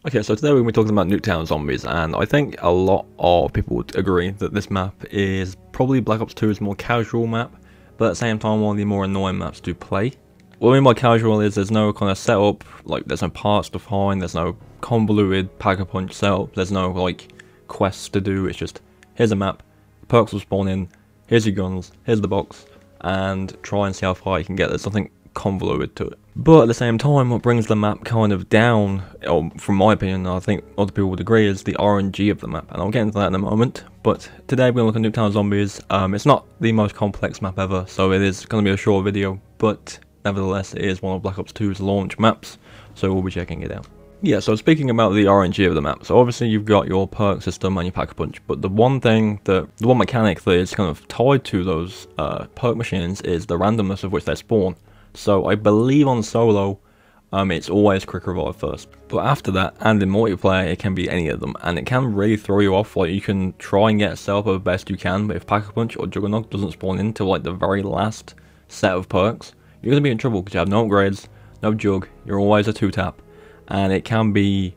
Okay, so today we're going to be talking about Nuketown zombies, and I think a lot of people would agree that this map is probably Black Ops 2's more casual map, but at the same time one of the more annoying maps to play. What I mean by casual is there's no kind of setup, like there's no parts to find, there's no convoluted pack-a-punch setup, there's no like quests to do, it's just here's a map, perks will spawn in, here's your guns, here's the box, and try and see how far you can get. There's nothing convoluted to it. But at the same time, what brings the map kind of down, or from my opinion, I think other people would agree, is the RNG of the map, and I'll get into that in a moment. But today we're going to look at Nuketown Zombies. It's not the most complex map ever, so it is going to be a short video, but nevertheless it is one of Black Ops 2's launch maps, so we'll be checking it out. Yeah, so speaking about the RNG of the map, so obviously you've got your perk system and your pack-a-punch, but the one mechanic that is kind of tied to those perk machines is the randomness of which they spawn. So I believe on solo, it's always quick revive first. But after that, and in multiplayer, it can be any of them. And it can really throw you off. Like, you can try and get a setup as best you can, but if Pack-a-Punch or Juggernaut doesn't spawn into like the very last set of perks, you're going to be in trouble because you have no upgrades, no Jug, you're always a 2-tap. And it can be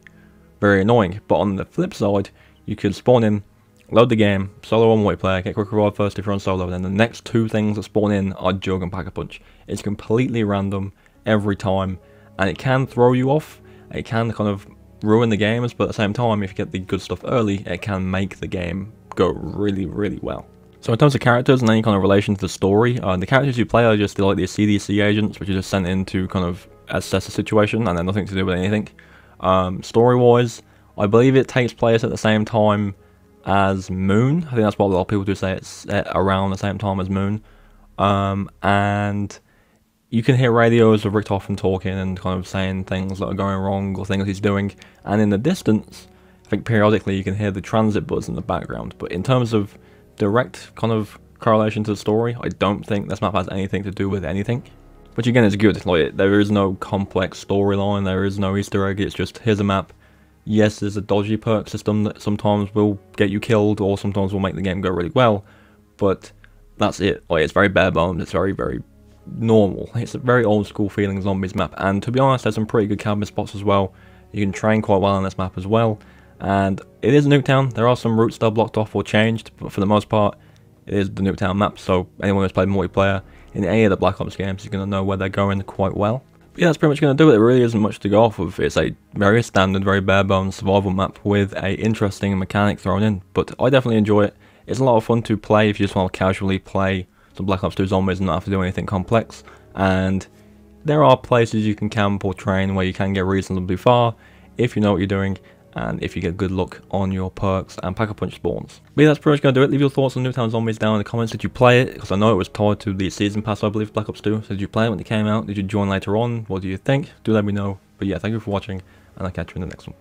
very annoying. But on the flip side, you can spawn in, load the game, solo or multiplayer, get quick revive first if you're on solo, then the next two things that spawn in are Jug and Pack-a-Punch. It's completely random every time, and it can throw you off, it can kind of ruin the games, but at the same time, if you get the good stuff early, it can make the game go really, really well. So in terms of characters and any kind of relation to the story, the characters you play are just like the CDC agents, which are just sent in to kind of assess the situation, and they're nothing to do with anything. Story-wise, I believe it takes place at the same time as Moon. I think that's what a lot of people do say, it's set around the same time as Moon. And you can hear radios of Richtofen talking and kind of saying things that are going wrong or things he's doing. And in the distance, I think periodically you can hear the transit buzz in the background. But in terms of direct kind of correlation to the story, I don't think this map has anything to do with anything. Which again is good. Like, there is no complex storyline, there is no Easter egg, it's just here's a map. Yes, there's a dodgy perk system that sometimes will get you killed or sometimes will make the game go really well, but that's it. Like, it's very bare bones, it's very, very normal. It's a very old school feeling zombies map, and to be honest, there's some pretty good camping spots as well. You can train quite well on this map as well, and it is Nuketown. There are some routes that are blocked off or changed, but for the most part, it is the Nuketown map, so anyone who's played multiplayer in any of the Black Ops games is going to know where they're going quite well. But yeah, that's pretty much going to do it. There really isn't much to go off of. It's a very standard, very bare bones survival map with a interesting mechanic thrown in, but I definitely enjoy it. It's a lot of fun to play if you just want to casually play some Black Ops 2 zombies and not have to do anything complex. And there are places you can camp or train where you can get reasonably far if you know what you're doing and if you get good luck on your perks and Pack-a-Punch spawns. But yeah, that's pretty much going to do it. Leave your thoughts on Nuketown Zombies down in the comments. Did you play it? Because I know it was tied to the season pass, I believe, Black Ops 2. So did you play it when it came out? Did you join later on? What do you think? Do let me know. But yeah, thank you for watching, and I'll catch you in the next one.